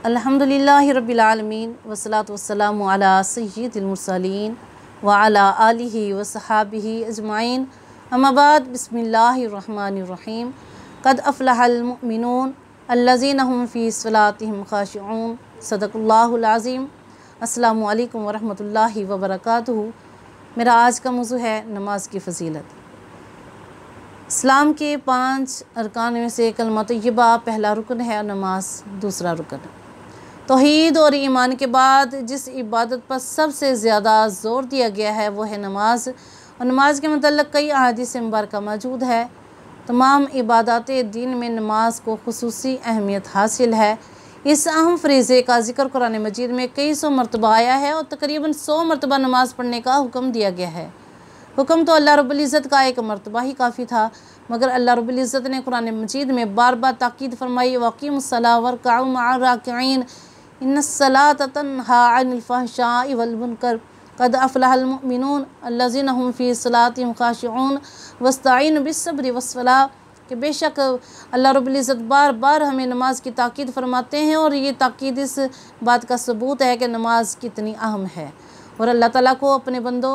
अल्हम्दुलिल्लाहि रब्बिल आलमीन वस्सलातु वस्सलामु अला सय्यिदिल मुरसलीन व अला आलिहि व सहाबिहि अजमाइन अम्मा बाद बिस्मिल्लाहिर रहमानिर रहीम क़द अफ़लहल मुमिनून अल्लज़ीना हुम फ़ी सलातिहिम ख़ाशिऊन सदक़ल्लाहुल अज़ीम। अस्सलामु अलैकुम व रहमतुल्लाहि व बरकातुहू। मेरा आज का मौज़ू है नमाज की फ़जीलत। इस्लाम के 5 अरकान में से कलमा तय्यबा पहला रुकन है और नमाज दूसरा रुकन है। तौहीद और ईमान के बाद जिस इबादत पर सबसे ज़्यादा ज़ोर दिया गया है वो है नमाज, और नमाज के मतलब कई अहादीस मुबारका मौजूद है। तमाम इबादत दीन में नमाज को खुसूसी अहमियत हासिल है। इस अहम फ़रीज़े का ज़िक्र कुरान मजीद में कई सौ मरतबा आया है और तकरीबन 100 मरतबा नमाज पढ़ने का हुक्म दिया गया है। हुक्म तो अल्लाह रब्बुल इज़्ज़त का एक मरतबा ही काफ़ी था, मगर अल्लाह रब्बुल इज़्ज़त ने कुरान मजीद में बार बार ताकीद फरमाई, वक़ीमुस्सलाह वरकऊ मअर राकिईन इन्नस्सलाता तन्हा अनिल फ़हशाइ वल मुनकर क़द अफ़लहल मुमिनून अल्लज़ीना हुम फ़ी सलातिहिम ख़ाशिऊन वस्तईनु बिस्सब्रि वस्सलाह। कि बेशक अल्लाह रब्बुल इज़्ज़त बार बार हमें नमाज की ताकीद फरमाते हैं, और ये ताकीद इस बात का सबूत है कि नमाज कितनी अहम है। और अल्लाह ताला को अपने बंदों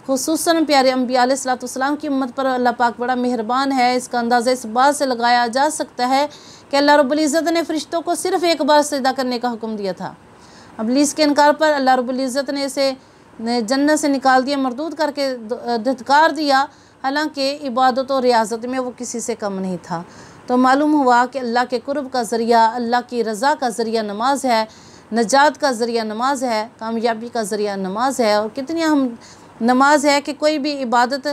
खुसूसन प्यारे अम्बिया अलैहिस्सलाम की उम्मत पर अल्लाह पाक बड़ा मेहरबान है। इसका अंदाज़ा इस बात से लगाया जा सकता है कि अल्लाह रब्बुल इज़्ज़त ने फ़रिश्तों को सिर्फ़ एक बार सजदा करने का हुक्म दिया था। इब्लीस के इनकार पर अल्लाह रब्बुल इज़्ज़त ने इसे जन्नत से निकाल दिया, मरदूद करके धिक्कार दिया, हालांकि इबादत और रियाजत में वो किसी से कम नहीं था। तो मालूम हुआ कि अल्लाह के कुर्ब का ज़रिया, अल्लाह की रज़ा का ज़रिया नमाज है, नजात का ज़रिया नमाज है, कामयाबी का ज़रिया नमाज है। और कितनी अहम नमाज है कि कोई भी इबादत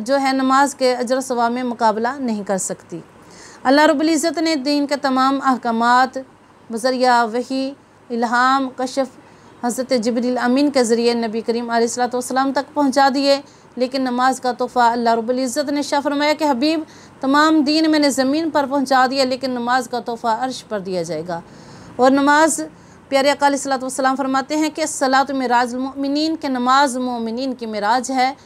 जो है नमाज के अजर सवाब में मुकाबला नहीं कर सकती। अल्लाह रब्बुल इज़्ज़त ने दीन के तमाम अहकामात बज़रिया वही, इल्हाम, कशफ़ हज़रत जिब्रील अमीन के ज़रिए नबी करीम अलैहिस्सलाम तक पहुँचा दिए। लेकिन नमाज का तोहफ़ा अल्लाह रब्बुल इज़्ज़त ने शाह फरमाया कि हबीब, तमाम दीन मैंने ज़मीन पर पहुँचा दिया, लेकिन नमाज का तोहफ़ा अर्श पर दिया जाएगा। और नमाज प्यारे आका अलैहिस्सलाम फरमाते हैं कि सलातु मिराजुल मोमिनीन, के नमाज मोमिनीन की मिराज है।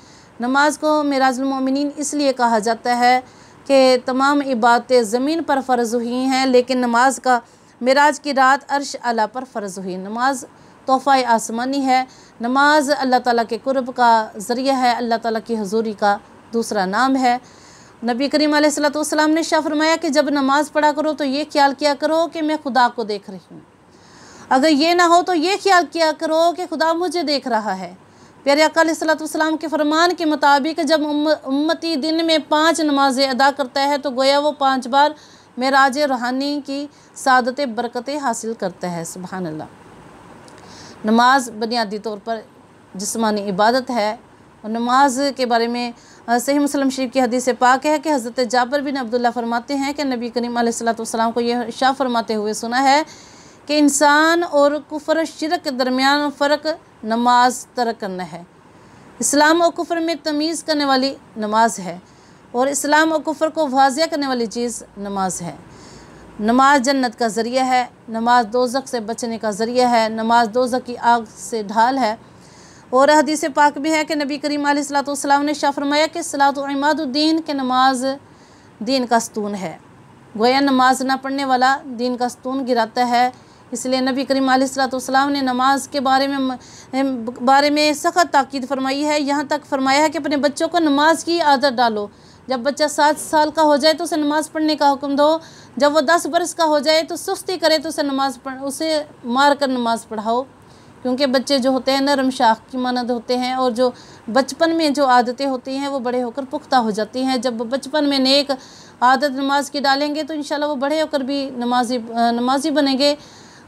नमाज को मिराजुल मोमिनीन इसलिए कहा जाता है कि तमाम इबादतें ज़मीन पर फ़र्ज़ हुई हैं, लेकिन नमाज का मिराज की रात अर्श आला पर फ़र्ज़ हुई। नमाज तोहफ़ा आसमानी है। नमाज अल्लाह ताला के कुर्ब का ज़रिया है, अल्लाह ताला की हुज़ूरी का दूसरा नाम है। नबी करीम अलैहिस्सलाम ने शाह फरमाया कि जब नमाज़ पढ़ा करो तो ये ख्याल किया करो कि मैं खुदा को देख रही हूँ। अगर ये ना हो तो ये ख्याल किया करो कि खुदा मुझे देख रहा है। प्यारे आका अलैहिस्सलाम के फरमान के मुताबिक जब उम्मती दिन में 5 नमाज़ें अदा करता है तो गोया वो 5 बार मेराज रूहानी की सादत बरकतें हासिल करता है। सुभान अल्लाह। नमाज बुनियादी तौर पर जिस्मानी इबादत है। और नमाज के बारे में सही मुस्लिम शरीफ की हदीस पाक है कि हज़रत जाबिर बिन अब्दुल्लाह फरमाते हैं कि नबी करीम अलैहिस्सलाम को यह इरशाद फरमाते हुए सुना है कि इंसान और कुफ्र शिरक के दरमियान फ़र्क नमाज तर्क करना है। इस्लाम और कुफ्र में तमीज़ करने वाली नमाज है, और इस्लाम और कुफ्र को वाज़िया करने वाली चीज़ नमाज है। नमाज जन्नत का ज़रिया है, नमाज दोज़ख से बचने का ज़रिया है, नमाज दोज़ख की आग से ढाल है। और हदीस पाक भी है कि नबी करीम अलैहिस्सलाम ने शाह फरमाया कि सलातु इमादुद्दीन, के नमाज दीन का स्तून है। गोया नमाज ना पढ़ने वाला दीन का स्तून गिराता है। इसलिए नबी करीम अलैहिस्सलाम ने नमाज के बारे में सख्त ताकीद फरमाई है। यहाँ तक फरमाया है कि अपने बच्चों को नमाज की आदत डालो। जब बच्चा 7 साल का हो जाए तो उसे नमाज़ पढ़ने का हुक्म दो। जब वो 10 बरस का हो जाए तो सुस्ती करे तो उसे मार कर नमाज़ पढ़ाओ, क्योंकि बच्चे जो होते हैं नरम शाख की मानद होते हैं, और जो बचपन में जो आदतें होती हैं वो बड़े होकर पुख्ता हो जाती हैं। जब बचपन में नेक आदत नमाज की डालेंगे तो इंशाल्लाह वो बड़े होकर भी नमाजी बनेंगे।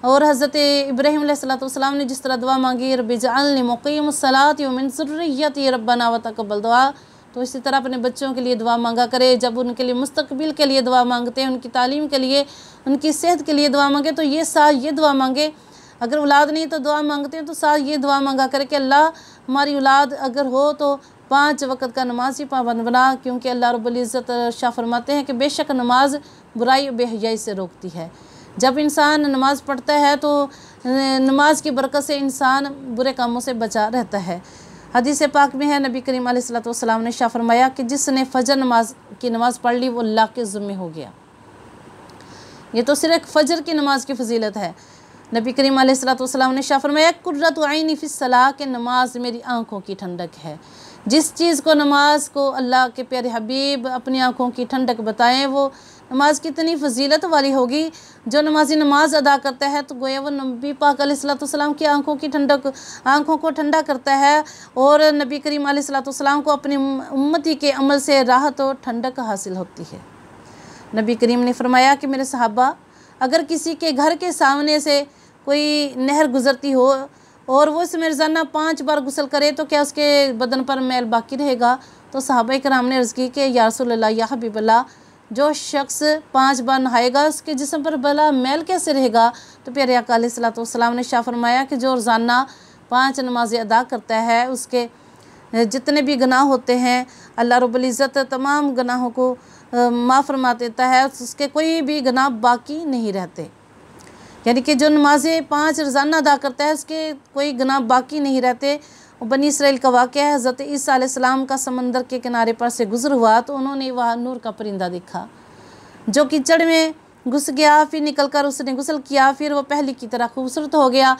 और हज़रत इब्राहीम अलैहिस्सलाम ने जिस तरह दुआ मांगी, रब्बि जअलनी मुक़ीमस्सलाति व मिन ज़ुर्रिय्यती रब्बना व तक़ब्बल दुआ, तो इसी तरह अपने बच्चों के लिए दुआ मांगा करे। जब उनके लिए मुस्तकबिल के लिए दुआ मांगते हैं, उनकी तालीम के लिए, उनकी सेहत के लिए दुआ मांगे, तो ये साथ ये दुआ मांगे। अगर औलाद नहीं तो दुआ मांगते हैं तो साथ ये दुआ मांगा करे कि अल्लाह हमारी औलाद अगर हो तो 5 वक़्त का नमाज ही पाबंद बना, क्योंकि अल्लाह रब्बुल इज़्ज़त शाह फरमाते हैं कि बेशक नमाज बुराई बेहयाई से रोकती है। जब इंसान नमाज़ पढ़ता है तो नमाज की बरकत से इंसान बुरे कामों से बचा रहता है। हदीस पाक में है, नबी करीम अलैहिस्सलाम ने शाह फरमाया कि जिसने फ़जर नमाज पढ़ ली वो अल्लाह के ज़िम्मे हो गया। ये तो सिर्फ फ़जर की नमाज की फ़जीलत है। नबी करीम अलैहिस्सलाम ने शाह फरमाया कुर्रतु ऐनी फिस्सलाह के नमाज मेरी आँखों की ठंडक है। जिस चीज़ को नमाज को अल्लाह के प्यारे हबीब अपनी आँखों की ठंडक बताएं वो नमाज कितनी फजीलत वाली होगी। जो नमाजी नमाज अदा करता है तो गोया वो नबी पाक अलैहिस्सलाम की आँखों की ठंडक, आँखों को ठंडा करता है और नबी करीम अलैहिस्सलाम को अपनी उम्मती के अमल से राहत और ठंडक हासिल होती है। नबी करीम ने फरमाया कि मेरे सहाबा, अगर किसी के घर के सामने से कोई नहर गुज़रती हो और वो इसमें रोज़ाना 5 बार गुस्ल करे तो क्या उसके बदन पर मैल बाकी रहेगा? तो सहाबा कराम ने अर्ज़ की कि या रसूलल्लाह या हबीबल्लाह, जो शख्स 5 बार नहाएगा उसके जिस्म पर भला मैल कैसे रहेगा? तो प्यारे आका अलैहिस्सलाम ने शाह फरमाया कि जो रोज़ाना 5 नमाज़ें अदा करता है उसके जितने भी गुनाह होते हैं अल्लाह रब्बुल इज़्ज़त तमाम गुनाहों को माफ़ फरमा देता है, उसके कोई भी गुनाह बाकी नहीं रहते। यानी कि जो नमाज़ें 5 रोज़ाना अदा करता है उसके कोई गुनाह बाकी नहीं रहते। बनी इसराइल का वाक़या है, हज़रत ईसा अलैहिस्सलाम का समंदर के किनारे पर से गुज़र हुआ तो उन्होंने वहाँ नूर का परिंदा देखा जो कीचड़ में घुस गया, फिर निकलकर उसने गुस्ल किया, फिर वो पहले की तरह खूबसूरत हो गया।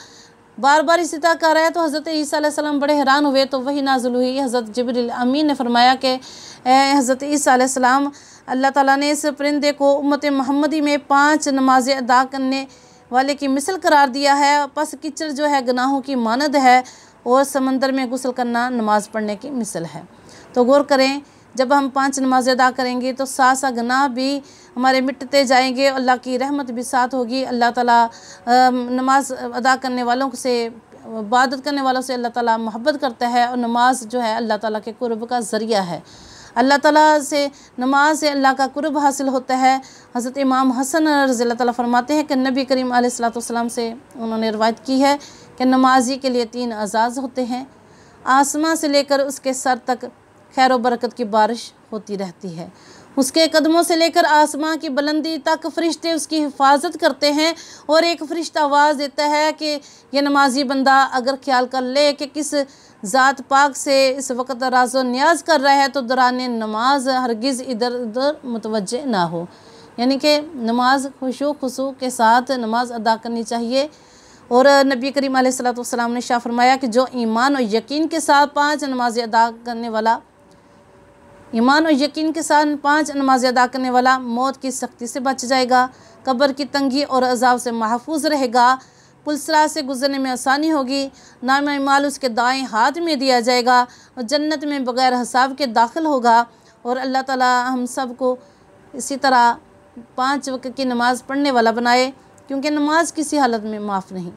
बार बार इसी तरह कर रहा है तो हज़रत ईसा अलैहिस्सलाम बड़े हैरान हुए तो वही नाज़िल हुई। हज़रत जिब्रील अमीन ने फरमाया कि हज़रत ईसा अलैहिस्सलाम, अल्लाह ताला ने इस परिंदे को उम्मत मोहम्मदी में 5 नमाज़ें अदा करने वाले की मिसल करार दिया है। बस कीचड़ जो है गुनाहों की मानद है और समंदर में गुस्ल करना नमाज पढ़ने की मिसल है। तो गौर करें, जब हम 5 नमाज़ें अदा करेंगे तो साथ गुनाह भी हमारे मिटते जाएंगे, अल्लाह की रहमत भी साथ होगी। अल्लाह ताला नमाज अदा करने वालों से, इबादत करने वालों से अल्लाह ताला मोहब्बत करता है और नमाज जो है अल्लाह ताला के कुर्ब का ज़रिया है। अल्लाह ताला से नमाज से अल्लाह का कुर्ब हासिल होता है। हज़रत इमाम हसन रज़ियल्लाहु ताला फरमाते हैं कि नबी करीम अलैहिस्सलाम से उन्होंने रवायत की है कि नमाजी के लिए 3 एज़ाज़ होते हैं। आसमां से लेकर उसके सर तक खैर व बरकत की बारिश होती रहती है। उसके कदमों से लेकर आसमां की बुलंदी तक फ़रिश्ते उसकी हिफाजत करते हैं और एक फ़रिश्ता आवाज़ देता है कि यह नमाजी बंदा अगर ख्याल कर ले कि किस ज़ात पाक से इस वक्त राज़ो न्याज कर रहा है तो दौरान नमाज हरगिज़ इधर उधर मुतवज्जे ना हो। यानी कि नमाज खुशू खुशू के साथ नमाज अदा करनी चाहिए। और नबी करीम अलैहिस्सलाम ने शाह फरमाया कि जो ईमान और यकीन के साथ 5 नमाज़ें अदा करने वाला, ईमान और यकीन के साथ 5 नमाज़ें अदा करने वाला मौत की सख्ती से बच जाएगा, कब्र की तंगी और अज़ाब से महफूज रहेगा, पुलसरात से गुजरने में आसानी होगी, नाम माल उसके दाएं हाथ में दिया जाएगा और जन्नत में बग़ैर हिसाब के दाखिल होगा। और अल्लाह ताला हम सब को इसी तरह 5 वक्त की नमाज़ पढ़ने वाला बनाए, क्योंकि नमाज किसी हालत में माफ़ नहीं।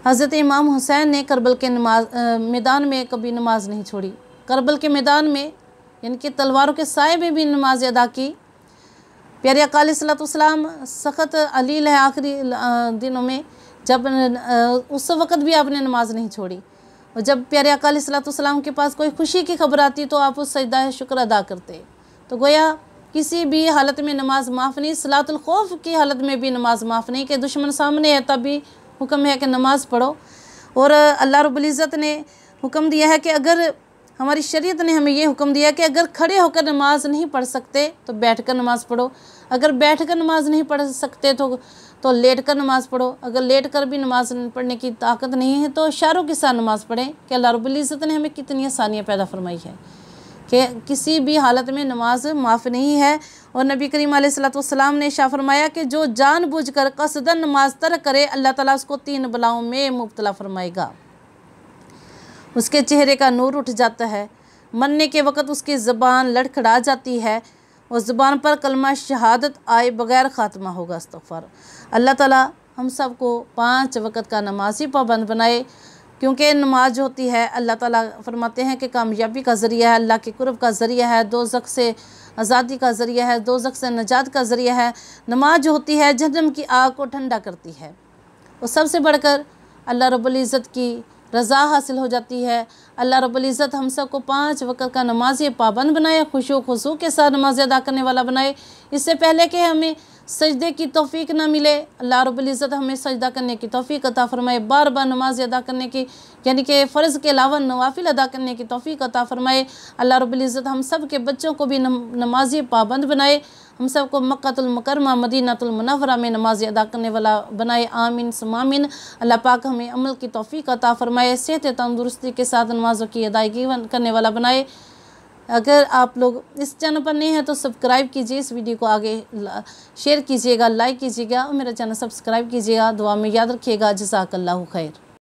हज़रत इमाम हुसैन ने करबल के मैदान में कभी नमाज नहीं छोड़ी। करबल के मैदान में यानी कि तलवारों के साए में भी नमाज अदा की। प्यारे आका अलैहिस्सलाम सख़त अलील है आखिरी दिनों में, जब उस वक़्त भी आपने नमाज नहीं छोड़ी। और जब प्यारे आका अलैहिस्सलाम के पास कोई खुशी की खबर आती तो आप उस सजदा शुक्र अदा करते। तो गोया किसी भी हालत में नमाज माफ़ नहीं, सलातुल खौफ की हालत में भी नमाज माफ़ नहीं कि दुश्मन सामने है तब भी हुक्म है कि नमाज़ पढ़ो। और अल्लाह रब्बुल इज़्ज़त ने हुक्म दिया है कि अगर हमारी शरीयत ने हमें ये हुक्म दिया कि अगर खड़े होकर नमाज नहीं पढ़ सकते तो बैठकर नमाज़ पढ़ो, अगर बैठकर नमाज नहीं पढ़ सकते तो लेटकर नमाज़ पढ़ो, अगर लेटकर भी नमाज पढ़ने की ताकत नहीं है तो इशारों के साथ नमाज़ पढ़ें। कि अल्लाह रब्बुल इज़्ज़त ने हमें कितनी आसानियाँ पैदा फरमाई है कि किसी भी हालत में नमाज माफ़ नहीं है। और नबी करीम अलैहिस्सलाम ने शाह फरमाया कि जो जानबूझकर कसदन नमाज तर्क करे अल्लाह ताला उसको 3 बलाओं में मुब्तला फरमाएगा। उसके चेहरे का नूर उठ जाता है, मरने के वक़्त उसकी ज़बान लड़खड़ा जाती है और ज़बान पर कलमा शहादत आए बग़ैर ख़ात्मा होगा। इस्तग़फ़ार। अल्लाह ताला हम सब को 5 वक़्त का नमाजी पाबंद बनाए, क्योंकि नमाज होती है अल्लाह ताला फरमाते हैं कि कामयाबी का ज़रिया है, अल्लाह के कुर्ब का ज़रिया है, दोज़ख से आज़ादी का ज़रिया है, दोज़ख से नजात का ज़रिया है। नमाज होती है जहन्नम की आग को ठंडा करती है और सबसे बढ़कर अल्लाह रब्बुल इज़्ज़त की रज़ा हासिल हो जाती है। अल्लाह रब्बुल इज़्ज़त हम सब को 5 वक़्त का नमाज़ी पाबंद बनाए, खुशू खुशू के साथ नमाज़ अदा करने वाला बनाए। इससे पहले कि हमें सजदे की तौफ़ीक ना मिले, अल्लाह रब्बुल इज़्ज़त हमें सजदा करने की तौफ़ीक अता फ़रमाए, बार बार नमाज़ अदा करने की यानी कि फ़र्ज़ के अलावा नवाफिल अदा करने की तौफ़ीक अता फ़रमाए। अल्लाह रब्बुल इज़्ज़त हम सब के बच्चों को भी नमाज़ी पाबंद बनाए। हम सबको मक्कातुल मुकर्रमा मदीनातुल मुनव्वरा में नमाज अदा करने वाला बनाए, आमीन सुमामीन। अल्लाह पाक हमें अमल की तौफीक अता फरमाए, सेहत तंदुरुस्ती के साथ नमाज़ों की अदायगी करने वाला बनाए। अगर आप लोग इस चैनल पर नए हैं तो सब्सक्राइब कीजिए, इस वीडियो को आगे शेयर कीजिएगा, लाइक कीजिएगा और मेरा चैनल सब्सक्राइब कीजिएगा। दुआ में याद रखिएगा। जज़ाकल्लाहु खैर।